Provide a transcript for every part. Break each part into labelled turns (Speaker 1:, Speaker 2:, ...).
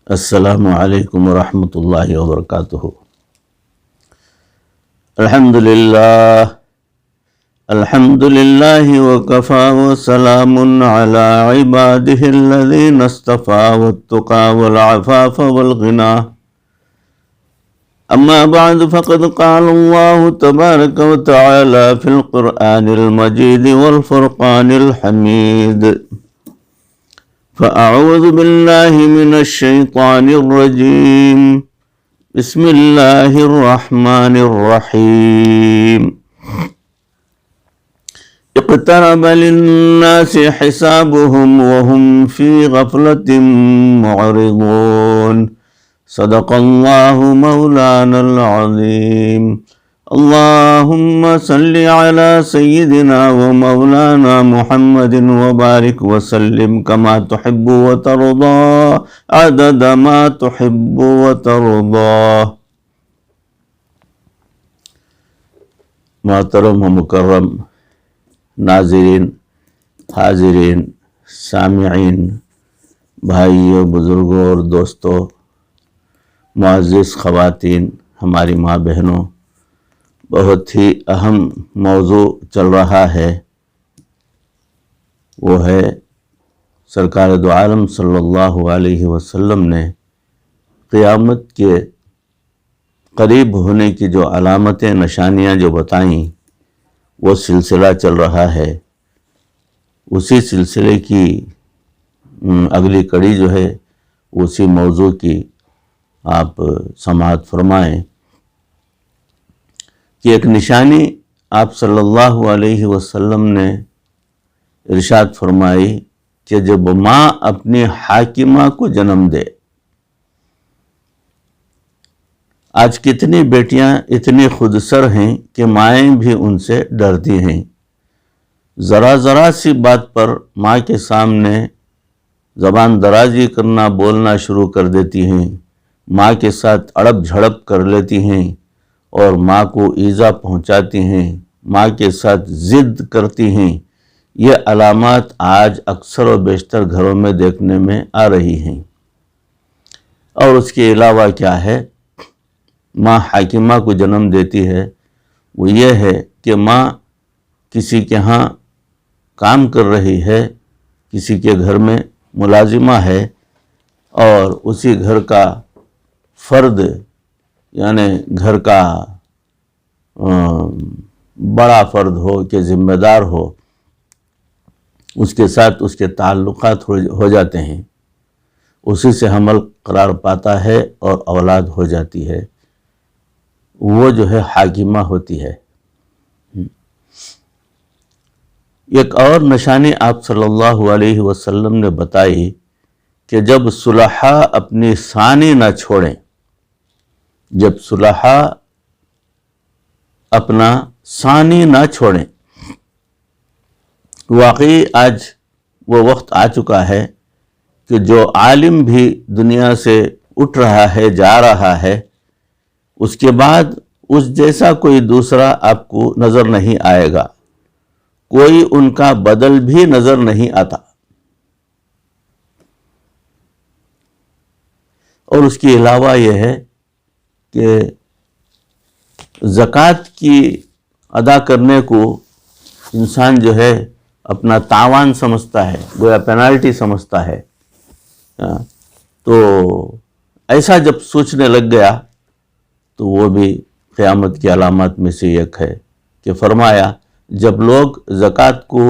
Speaker 1: السلام علیکم ورحمۃ اللہ وبرکاتہ۔ الحمد للہ وکفا وسلام علی عبادہ الذین اصطفى والتقى والعفاف والغنى اما بعد فقد قال اللہ تبارک وتعالی فی القرآن المجید والفرقان الحمید فأعوذ باللہ من الشیطان الرجیم بسم اللہ الرحمن الرحیم اقترب للناس حسابهم وهم في غفلة معرضون صدق اللہ مولانا العظیم اللہم صل علی سیدنا و مولانا محمد وبارک وسلم کما تحب وترضى عدد ما تحب وترضى۔ محترم و مکرم ناظرین، حاضرین، سامعین، بھائیوں، بزرگوں اور دوستوں، معزز خواتین، ہماری ماں بہنوں، بہت ہی اہم موضوع چل رہا ہے، وہ ہے سرکار دو عالم صلی اللہ علیہ وسلم نے قیامت کے قریب ہونے کی جو علامتیں، نشانیاں جو بتائیں، وہ سلسلہ چل رہا ہے۔ اسی سلسلے کی اگلی کڑی جو ہے اسی موضوع کی آپ سماعت فرمائیں کہ ایک نشانی آپ صلی اللہ علیہ وسلم نے ارشاد فرمائی کہ جب ماں اپنی حاکمہ کو جنم دے۔ آج کتنی بیٹیاں اتنی خودسر ہیں کہ مائیں بھی ان سے ڈرتی ہیں، ذرا سی بات پر ماں کے سامنے زبان درازی کرنا، بولنا شروع کر دیتی ہیں، ماں کے ساتھ اڑپ جھڑپ کر لیتی ہیں اور ماں کو ایذا پہنچاتی ہیں، ماں کے ساتھ ضد کرتی ہیں۔ یہ علامات آج اکثر و بیشتر گھروں میں دیکھنے میں آ رہی ہیں۔ اور اس کے علاوہ کیا ہے، ماں حاکمہ کو جنم دیتی ہے، وہ یہ ہے کہ ماں کسی کے ہاں کام کر رہی ہے، کسی کے گھر میں ملازمہ ہے، اور اسی گھر کا فرد، یعنی گھر کا بڑا فرد ہو کہ ذمہ دار ہو، اس کے ساتھ اس کے تعلقات ہو جاتے ہیں، اسی سے حمل قرار پاتا ہے اور اولاد ہو جاتی ہے، وہ جو ہے حاکمہ ہوتی ہے۔ ایک اور نشانی آپ صلی اللہ علیہ وسلم نے بتائی کہ جب صلحاء اپنی ثانی نہ چھوڑیں، جب صلحاء اپنا ثانی نہ چھوڑیں۔ واقعی آج وہ وقت آ چکا ہے کہ جو عالم بھی دنیا سے اٹھ رہا ہے، جا رہا ہے، اس کے بعد اس جیسا کوئی دوسرا آپ کو نظر نہیں آئے گا، کوئی ان کا بدل بھی نظر نہیں آتا۔ اور اس کے علاوہ یہ ہے کہ زکوٰۃ کی ادا کرنے کو انسان جو ہے اپنا تاوان سمجھتا ہے، گویا پینالٹی سمجھتا ہے۔ تو ایسا جب سوچنے لگ گیا تو وہ بھی قیامت کی علامات میں سے ایک ہے کہ فرمایا جب لوگ زکوٰۃ کو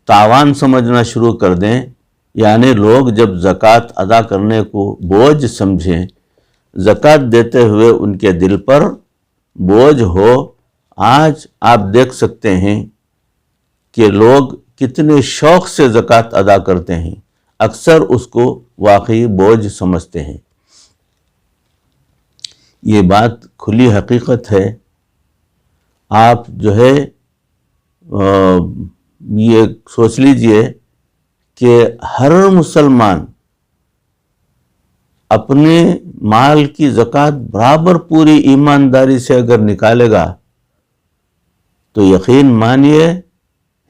Speaker 1: تاوان سمجھنا شروع کر دیں، یعنی لوگ جب زکوٰۃ ادا کرنے کو بوجھ سمجھیں، زکوٰۃ دیتے ہوئے ان کے دل پر بوجھ ہو۔ آج آپ دیکھ سکتے ہیں کہ لوگ کتنے شوق سے زکوٰۃ ادا کرتے ہیں، اکثر اس کو واقعی بوجھ سمجھتے ہیں۔ یہ بات کھلی حقیقت ہے۔ آپ جو ہے یہ سوچ لیجئے کہ ہر مسلمان اپنے مال کی زکوٰۃ برابر پوری ایمانداری سے اگر نکالے گا تو یقین مانیے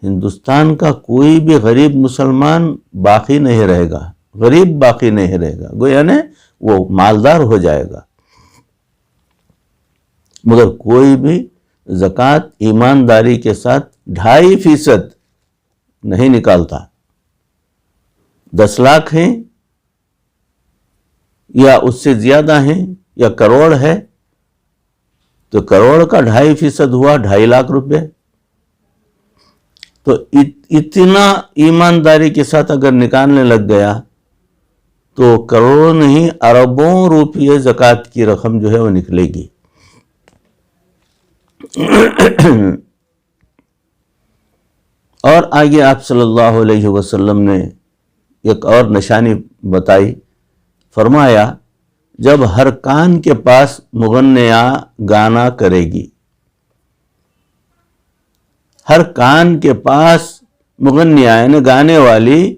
Speaker 1: ہندوستان کا کوئی بھی غریب مسلمان باقی نہیں رہے گا۔ غریب باقی نہیں رہے گا، گویا نے وہ مالدار ہو جائے گا۔ مگر کوئی بھی زکوٰۃ ایمانداری کے ساتھ 2.5% نہیں نکالتا۔ 10 لاکھ ہیں یا اس سے زیادہ ہیں یا کروڑ ہے تو کروڑ کا 2.5% ہوا 2.5 لاکھ روپے۔ تو اتنا ایمانداری کے ساتھ اگر نکالنے لگ گیا تو کروڑوں نہیں اربوں روپے زکوٰۃ کی رقم جو ہے وہ نکلے گی۔ اور آگے آپ صلی اللہ علیہ وسلم نے ایک اور نشانی بتائی، فرمایا جب ہر کان کے پاس مغنیہ گانا کرے گی، ہر کان کے پاس مغنیہ یعنی گانے والی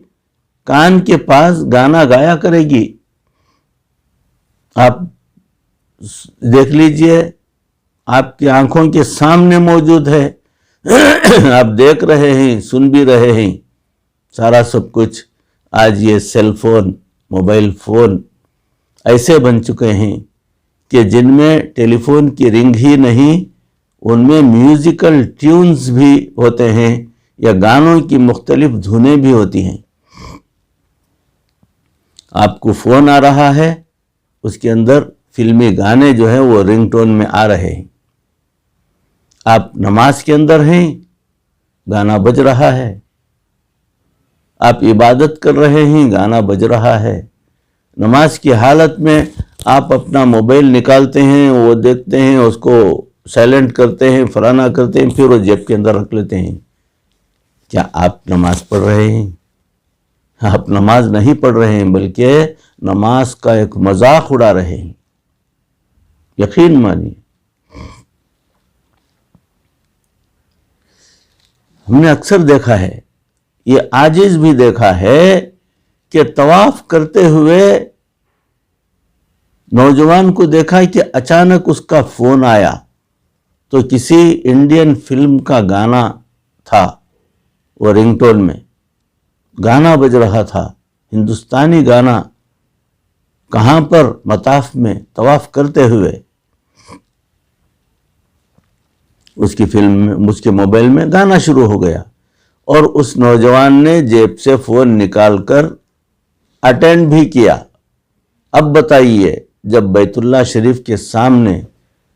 Speaker 1: کان کے پاس گانا گایا کرے گی۔ آپ دیکھ لیجئے، آپ کی آنکھوں کے سامنے موجود ہے، آپ دیکھ رہے ہیں، سن بھی رہے ہیں، سارا سب کچھ۔ آج یہ سیل فون، موبائل فون ایسے بن چکے ہیں کہ جن میں ٹیلی فون کی رنگ ہی نہیں، ان میں میوزیکل ٹیونز بھی ہوتے ہیں یا گانوں کی مختلف دھنیں بھی ہوتی ہیں۔ آپ کو فون آ رہا ہے، اس کے اندر فلمی گانے جو ہیں وہ رنگ ٹون میں آ رہے ہیں۔ آپ نماز کے اندر ہیں، گانا بج رہا ہے۔ آپ عبادت کر رہے ہیں، گانا بج رہا ہے۔ نماز کی حالت میں آپ اپنا موبائل نکالتے ہیں، وہ دیکھتے ہیں، اس کو سائلنٹ کرتے ہیں، فلانا کرتے ہیں، پھر وہ جیب کے اندر رکھ لیتے ہیں۔ کیا آپ نماز پڑھ رہے ہیں؟ آپ نماز نہیں پڑھ رہے ہیں، بلکہ نماز کا ایک مذاق اڑا رہے ہیں۔ یقین مانیے، ہم نے اکثر دیکھا ہے، یہ عاجز بھی دیکھا ہے کہ طواف کرتے ہوئے نوجوان کو دیکھا کہ اچانک اس کا فون آیا تو کسی انڈین فلم کا گانا تھا، وہ رنگ ٹون میں گانا بج رہا تھا، ہندوستانی گانا۔ کہاں پر؟ مطاف میں طواف کرتے ہوئے اس کی فلم میں، اس کے موبائل میں گانا شروع ہو گیا، اور اس نوجوان نے جیب سے فون نکال کر اٹینڈ بھی کیا۔ اب بتائیے، جب بیت اللہ شریف کے سامنے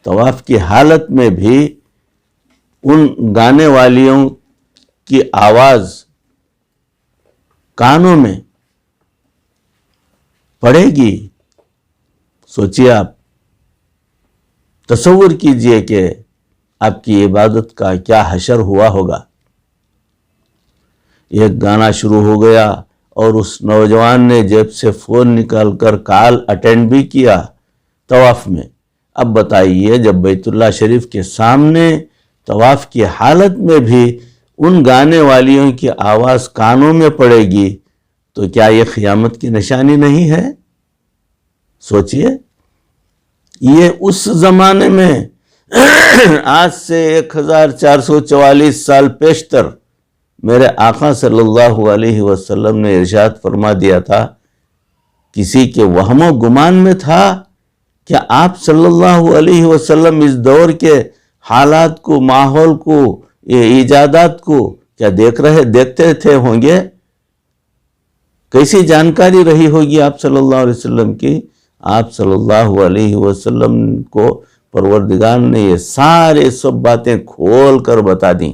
Speaker 1: طواف کی حالت میں بھی ان گانے والیوں کی آواز کانوں میں پڑے گی، سوچیے آپ، تصور کیجئے کہ آپ کی عبادت کا کیا حشر ہوا ہوگا۔ ایک گانا شروع ہو گیا اور اس نوجوان نے جیب سے فون نکال کر کال اٹینڈ بھی کیا طواف میں۔ اب بتائیے، جب بیت اللہ شریف کے سامنے طواف کی حالت میں بھی ان گانے والیوں کی آواز کانوں میں پڑے گی تو کیا یہ قیامت کی نشانی نہیں ہے؟ سوچئے، یہ اس زمانے میں آج سے 1444 سال پیشتر میرے آقا صلی اللہ علیہ وسلم نے ارشاد فرما دیا تھا۔ کسی کے وہم و گمان میں تھا کہ آپ صلی اللہ علیہ وسلم اس دور کے حالات کو، ماحول کو، ایجادات کو کیا دیکھتے تھے ہوں گے؟ کیسی جانکاری رہی ہوگی آپ صلی اللہ علیہ وسلم کی؟ آپ صلی اللہ علیہ وسلم کو پروردگار نے یہ سارے سب باتیں کھول کر بتا دیں۔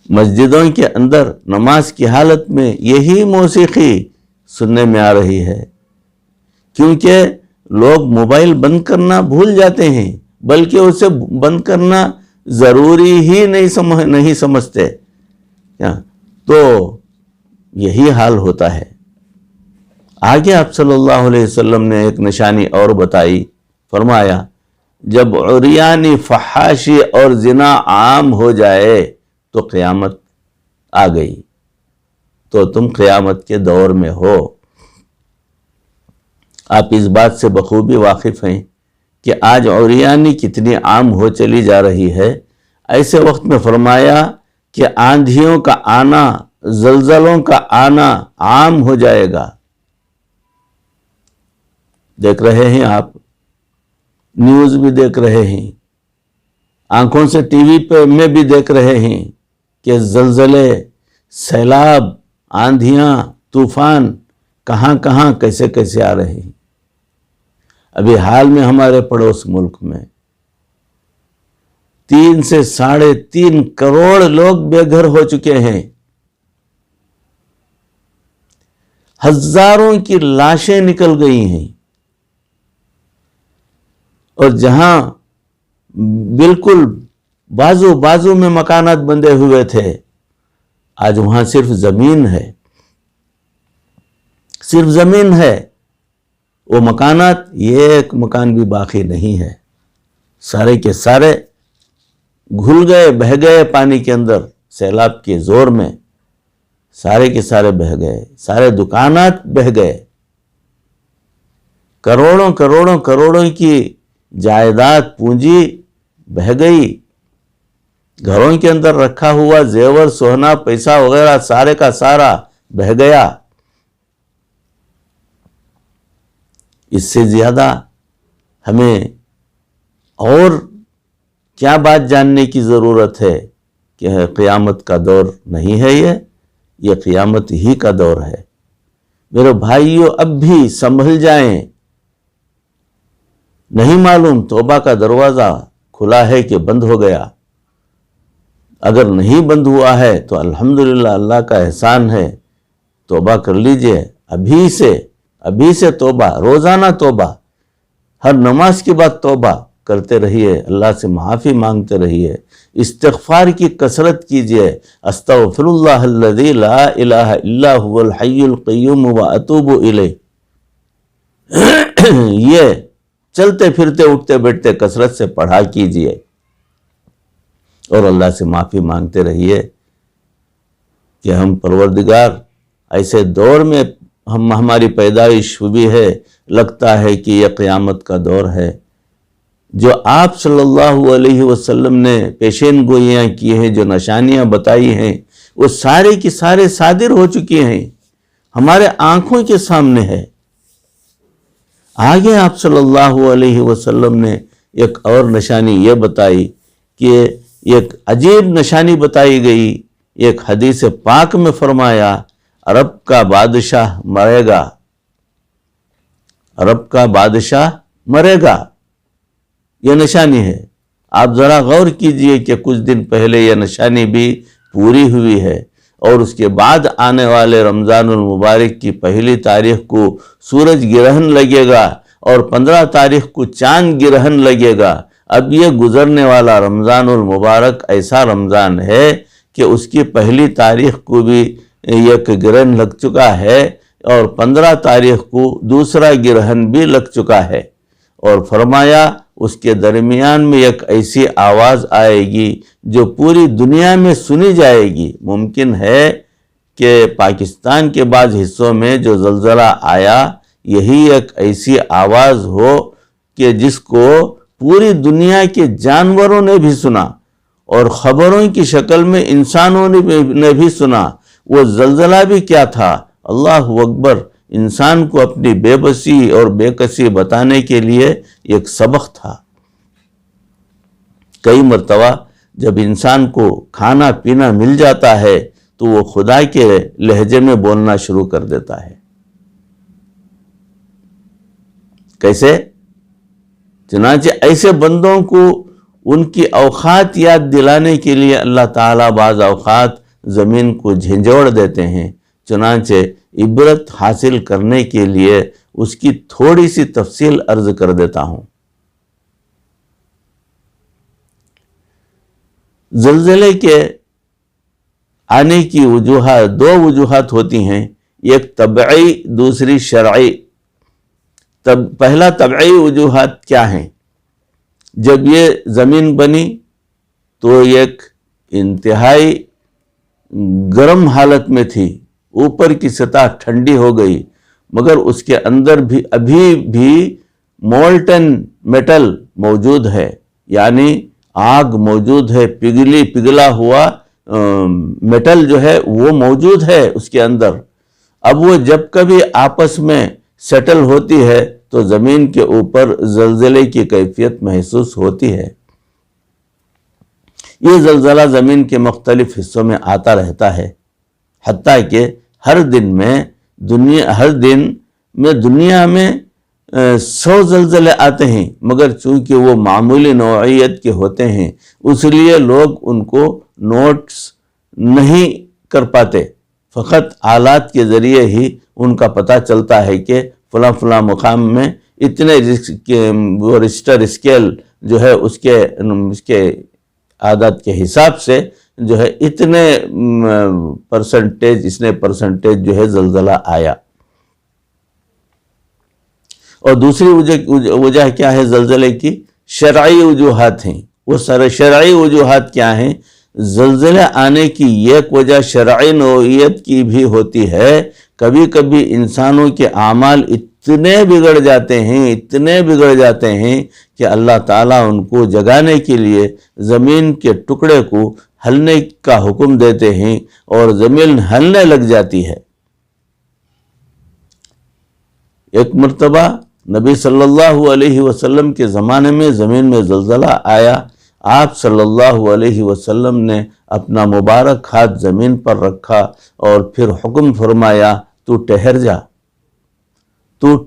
Speaker 1: مسجدوں کے اندر نماز کی حالت میں یہی موسیقی سننے میں آ رہی ہے، کیونکہ لوگ موبائل بند کرنا بھول جاتے ہیں، بلکہ اسے بند کرنا ضروری ہی نہیں سمجھتے۔ تو یہی حال ہوتا ہے۔ آگے آپ صلی اللہ علیہ وسلم نے ایک نشانی اور بتائی، فرمایا جب عریانی، فحاشی اور زنا عام ہو جائے تو قیامت آ گئی، تو تم قیامت کے دور میں ہو۔ آپ اس بات سے بخوبی واقف ہیں کہ آج عریانی کتنی عام ہو چلی جا رہی ہے۔ ایسے وقت میں فرمایا کہ آندھیوں کا آنا زلزلوں کا آنا عام ہو جائے گا. دیکھ رہے ہیں آپ، نیوز بھی دیکھ رہے ہیں، آنکھوں سے ٹی وی پہ میں بھی دیکھ رہے ہیں کہ زلزلے، سیلاب، آندھیاں، طوفان کہاں کہاں کیسے کیسے آ رہے ہیں. ابھی حال میں ہمارے پڑوس ملک میں 3 سے 3.5 کروڑ لوگ بے گھر ہو چکے ہیں. ہزاروں کی لاشیں نکل گئی ہیں، اور جہاں بالکل بازو بازو میں مکانات بندے ہوئے تھے، آج وہاں صرف زمین ہے، صرف زمین ہے. وہ مکانات، یہ ایک مکان بھی باقی نہیں ہے. سارے کے سارے گھل گئے، بہہ گئے پانی کے اندر سیلاب کے زور میں. سارے کے سارے بہہ گئے، سارے دکانات بہہ گئے. کروڑوں کروڑوں کروڑوں کی جائیداد پونجی بہہ گئی. گھروں کے اندر رکھا ہوا زیور، سونا، پیسہ وغیرہ سارے کا سارا بہہ گیا. اس سے زیادہ ہمیں اور کیا بات جاننے کی ضرورت ہے کہ قیامت کا دور نہیں ہے، یہ قیامت ہی کا دور ہے. میرے بھائیو، اب بھی سنبھل جائیں. نہیں معلوم توبہ کا دروازہ کھلا ہے کہ بند ہو گیا. اگر نہیں بند ہوا ہے تو الحمدللہ، اللہ کا احسان ہے. توبہ کر لیجئے ابھی سے توبہ، روزانہ توبہ، ہر نماز کے بعد توبہ کرتے رہیے، اللہ سے معافی مانگتے رہیے، استغفار کی کثرت کیجئے. استغفر اللہ الذی لا الہ الا هو الحی القیوم واتوب الیہ. یہ چلتے پھرتے اٹھتے بیٹھتے کثرت سے پڑھا کیجئے اور اللہ سے معافی مانگتے رہیے کہ ہم پروردگار ایسے دور میں ہماری پیدائش ہوئی ہے، لگتا ہے کہ یہ قیامت کا دور ہے. جو آپ صلی اللہ علیہ وسلم نے پیشین گوئیاں کی ہیں، جو نشانیاں بتائی ہیں، وہ سارے کی سارے صادر ہو چکی ہیں، ہمارے آنکھوں کے سامنے ہے. آگے آپ صلی اللہ علیہ وسلم نے ایک اور نشانی یہ بتائی کہ ایک عجیب نشانی بتائی گئی. ایک حدیث پاک میں فرمایا، عرب کا بادشاہ مرے گا، عرب کا بادشاہ مرے گا. یہ نشانی ہے. آپ ذرا غور کیجئے کہ کچھ دن پہلے یہ نشانی بھی پوری ہوئی ہے، اور اس کے بعد آنے والے رمضان المبارک کی 1 تاریخ کو سورج گرہن لگے گا، اور 15 تاریخ کو چاند گرہن لگے گا. اب یہ گزرنے والا رمضان المبارک ایسا رمضان ہے کہ اس کی 1 تاریخ کو بھی ایک گرہن لگ چکا ہے، اور 15 تاریخ کو دوسرا گرہن بھی لگ چکا ہے. اور فرمایا اس کے درمیان میں ایک ایسی آواز آئے گی جو پوری دنیا میں سنی جائے گی. ممکن ہے کہ پاکستان کے بعض حصوں میں جو زلزلہ آیا، یہی ایک ایسی آواز ہو کہ جس کو پوری دنیا کے جانوروں نے بھی سنا، اور خبروں کی شکل میں انسانوں نے بھی سنا. وہ زلزلہ بھی کیا تھا؟ اللہ اکبر! انسان کو اپنی بے بسی اور بے کسی بتانے کے لیے ایک سبق تھا. کئی مرتبہ جب انسان کو کھانا پینا مل جاتا ہے تو وہ خدا کے لہجے میں بولنا شروع کر دیتا ہے. کیسے؟ چنانچہ ایسے بندوں کو ان کی اوقات یاد دلانے کے لیے اللہ تعالیٰ بعض اوقات زمین کو جھنجھوڑ دیتے ہیں. چنانچہ عبرت حاصل کرنے کے لیے اس کی تھوڑی سی تفصیل عرض کر دیتا ہوں. زلزلے کے آنے کی وجوہات 2 وجوہات ہوتی ہیں، ایک طبعی، دوسری شرعی. پہلا طبعی وجوہات کیا ہیں؟ جب یہ زمین بنی تو ایک انتہائی گرم حالت میں تھی، اوپر کی سطح ٹھنڈی ہو گئی، مگر اس کے اندر بھی ابھی بھی مولٹن میٹل موجود ہے، یعنی آگ موجود ہے، پگھلا ہوا میٹل جو ہے وہ موجود ہے اس کے اندر. اب وہ جب کبھی آپس میں سیٹل ہوتی ہے تو زمین کے اوپر زلزلے کی کیفیت محسوس ہوتی ہے. یہ زلزلہ زمین کے مختلف حصوں میں آتا رہتا ہے، حتیٰ کہ ہر دن میں دنیا میں 100 زلزلے آتے ہیں، مگر چونکہ وہ معمولی نوعیت کے ہوتے ہیں اس لیے لوگ ان کو نوٹس نہیں کر پاتے. فقط آلات کے ذریعے ہی ان کا پتہ چلتا ہے کہ فلاں فلاں مقام میں اتنے وہ رشٹر اسکیل جو ہے اس کے عادت کے حساب سے جو ہے اتنے پرسنٹیج جو ہے زلزلہ آیا. اور دوسری وجہ کیا ہے زلزلے کی؟ شرعی وجوہات ہیں. وہ شرعی وجوہات کیا ہیں؟ زلزلے آنے کی ایک وجہ شرعی نوعیت کی بھی ہوتی ہے. کبھی کبھی انسانوں کے اعمال اتنے بگڑ جاتے ہیں کہ اللہ تعالیٰ ان کو جگانے کے لیے زمین کے ٹکڑے کو ہلنے کا حکم دیتے ہیں اور زمین ہلنے لگ جاتی ہے. ایک مرتبہ نبی صلی اللہ علیہ وسلم کے زمانے میں زمین میں زلزلہ آیا. آپ صلی اللہ علیہ وسلم نے اپنا مبارک ہاتھ زمین پر رکھا اور پھر حکم فرمایا تو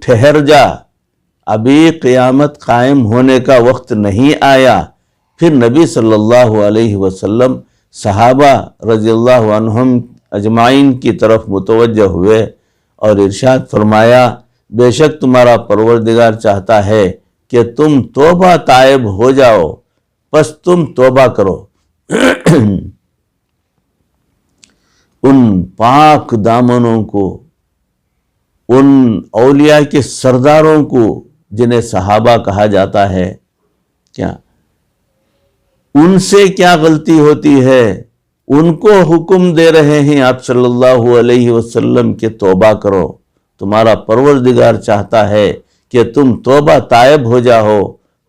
Speaker 1: ٹھہر جا، ابھی قیامت قائم ہونے کا وقت نہیں آیا. پھر نبی صلی اللہ علیہ وسلم صحابہ رضی اللہ عنہم اجمعین کی طرف متوجہ ہوئے اور ارشاد فرمایا بے شک تمہارا پروردگار چاہتا ہے کہ تم توبہ تائب ہو جاؤ، پس تم توبہ کرو. ان پاک دامنوں کو، ان اولیاء کے سرداروں کو جنہیں صحابہ کہا جاتا ہے، کیا ان سے کیا غلطی ہوتی ہے؟ ان کو حکم دے رہے ہیں آپ صلی اللہ علیہ وسلم کہ توبہ کرو، تمہارا پروردگار چاہتا ہے کہ تم توبہ تائب ہو جاؤ،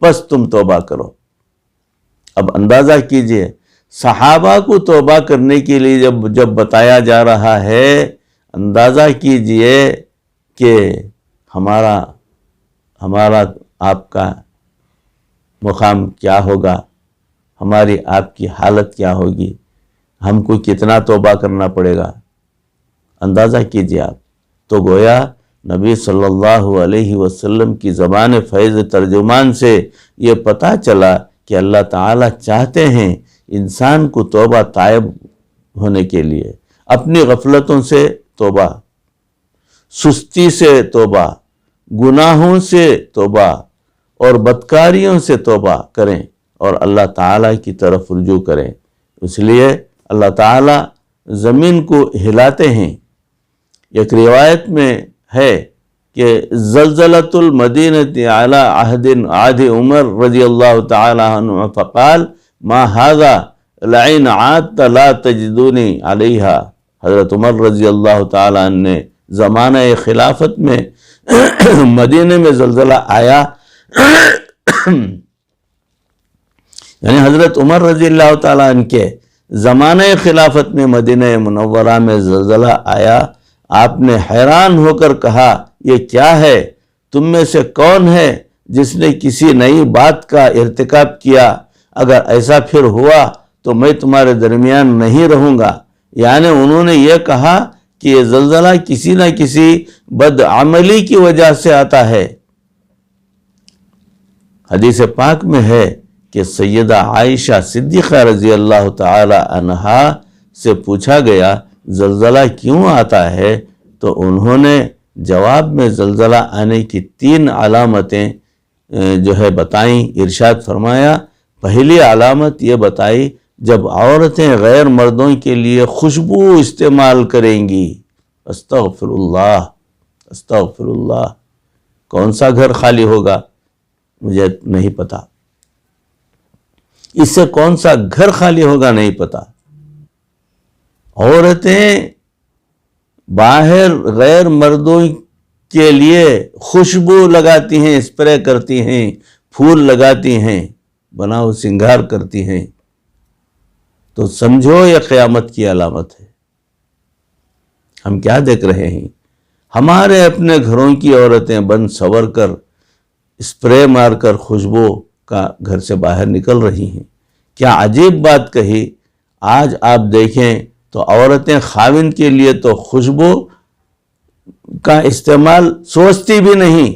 Speaker 1: پس تم توبہ کرو. اب اندازہ کیجئے صحابہ کو توبہ کرنے کے لیے جب بتایا جا رہا ہے، اندازہ کیجئے کہ ہمارا آپ کا مقام کیا ہوگا، ہماری آپ کی حالت کیا ہوگی، ہم کو کتنا توبہ کرنا پڑے گا. اندازہ کیجئے آپ. تو گویا نبی صلی اللہ علیہ وسلم کی زبان فیض ترجمان سے یہ پتہ چلا کہ اللہ تعالیٰ چاہتے ہیں انسان کو توبہ طائب ہونے کے لیے. اپنی غفلتوں سے توبہ، سستی سے توبہ، گناہوں سے توبہ اور بدکاریوں سے توبہ کریں اور اللہ تعالیٰ کی طرف رجوع کریں. اس لیے اللہ تعالیٰ زمین کو ہلاتے ہیں. ایک روایت میں ہے کہ زلزلۃ المدینۃ علی عہد عمر رضی اللہ تعالی عنہ فقال ما هذا لئن عادت لا تجدونی علیہا. حضرت عمر رضی اللہ تعالی عنہ نے زمانہ خلافت میں مدینہ میں زلزلہ آیا، یعنی حضرت عمر رضی اللہ تعالی عنہ کے زمانہ خلافت میں مدینہ منورہ میں زلزلہ آیا. آپ نے حیران ہو کر کہا یہ کیا ہے؟ تم میں سے کون ہے جس نے کسی نئی بات کا ارتکاب کیا؟ اگر ایسا پھر ہوا تو میں تمہارے درمیان نہیں رہوں گا. یعنی انہوں نے یہ کہا کہ یہ زلزلہ کسی نہ کسی بدعملی کی وجہ سے آتا ہے. حدیث پاک میں ہے کہ سیدہ عائشہ صدیقہ رضی اللہ تعالی عنہا سے پوچھا گیا زلزلہ کیوں آتا ہے؟ تو انہوں نے جواب میں زلزلہ آنے کی 3 علامتیں جو ہے بتائیں. ارشاد فرمایا پہلی علامت یہ بتائی جب عورتیں غیر مردوں کے لیے خوشبو استعمال کریں گی. استغفر اللہ استغفر اللہ. کون سا گھر خالی ہوگا مجھے نہیں پتا، اس سے کون سا گھر خالی ہوگا نہیں پتا. عورتیں باہر غیر مردوں کے لیے خوشبو لگاتی ہیں، اسپرے کرتی ہیں، پھول لگاتی ہیں، بناؤ سنگار کرتی ہیں. تو سمجھو یہ قیامت کی علامت ہے۔ ہم کیا دیکھ رہے ہیں؟ ہمارے اپنے گھروں کی عورتیں بن سور کر اسپرے مار کر خوشبو کا گھر سے باہر نکل رہی ہیں۔ کیا عجیب بات کہی! آج آپ دیکھیں تو عورتیں خاوند کے لیے تو خوشبو کا استعمال سوچتی بھی نہیں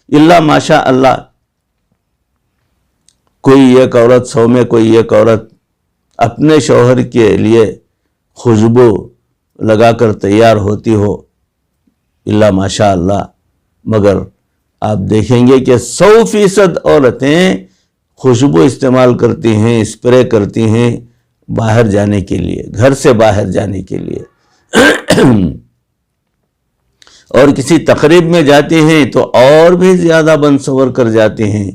Speaker 1: اللہ ماشاء اللہ، کوئی ایک عورت 100 میں کوئی ایک عورت اپنے شوہر کے لیے خوشبو لگا کر تیار ہوتی ہو، اللہ ماشاء اللہ، مگر آپ دیکھیں گے کہ 100% عورتیں خوشبو استعمال کرتی ہیں، اسپرے کرتی ہیں باہر جانے کے لیے، گھر سے باہر جانے کے لیے اور کسی تقریب میں جاتی ہیں تو اور بھی زیادہ بنسور کر جاتی ہیں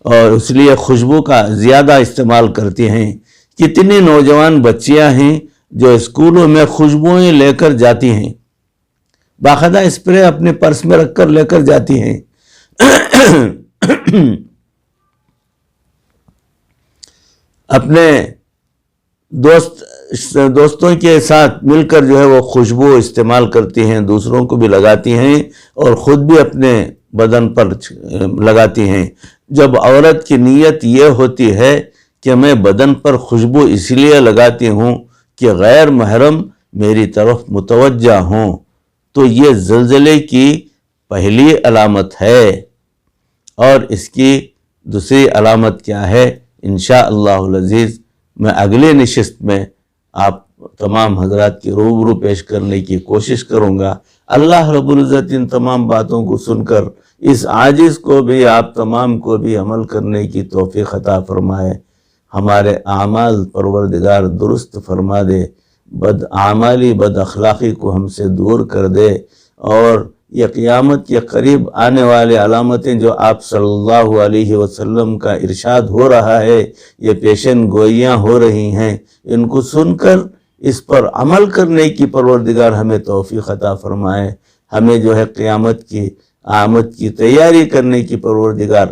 Speaker 1: اور اس لیے خوشبو کا زیادہ استعمال کرتی ہیں۔ کتنی نوجوان بچیاں ہیں جو اسکولوں میں خوشبوئیں لے کر جاتی ہیں، باقاعدہ اسپرے اپنے پرس میں رکھ کر لے کر جاتی ہیں اپنے دوستوں کے ساتھ مل کر جو ہے وہ خوشبو استعمال کرتی ہیں، دوسروں کو بھی لگاتی ہیں اور خود بھی اپنے بدن پر لگاتی ہیں۔ جب عورت کی نیت یہ ہوتی ہے کہ میں بدن پر خوشبو اس لیے لگاتی ہوں کہ غیر محرم میری طرف متوجہ ہوں، تو یہ زلزلے کی پہلی علامت ہے۔ اور اس کی دوسری علامت کیا ہے؟ انشاءاللہ العزیز میں اگلی نشست میں آپ تمام حضرات کی روبرو پیش کرنے کی کوشش کروں گا۔ اللہ رب العزت ان تمام باتوں کو سن کر اس عاجز کو بھی، آپ تمام کو بھی عمل کرنے کی توفیق عطا فرمائے۔ ہمارے اعمال پروردگار درست فرما دے، بد اعمالی بد اخلاقی کو ہم سے دور کر دے، اور یہ قیامت کے قریب آنے والے علامتیں جو آپ صلی اللہ علیہ وسلم کا ارشاد ہو رہا ہے، یہ پیشن گوئیاں ہو رہی ہیں، ان کو سن کر اس پر عمل کرنے کی پروردگار ہمیں توفیق عطا فرمائے۔ ہمیں جو ہے قیامت کی آمد کی تیاری کرنے کی پروردگار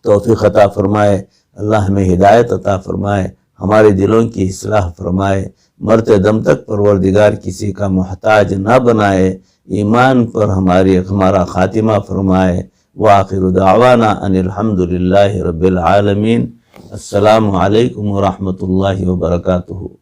Speaker 1: توفیق عطا فرمائے۔ اللہ ہمیں ہدایت عطا فرمائے، ہمارے دلوں کی اصلاح فرمائے، مرتے دم تک پروردگار کسی کا محتاج نہ بنائے، ایمان پر ہمارا خاتمہ فرمائے۔ وآخر دعوانا ان الحمدللہ رب العالمین۔ السلام علیکم ورحمۃ اللہ وبرکاتہ۔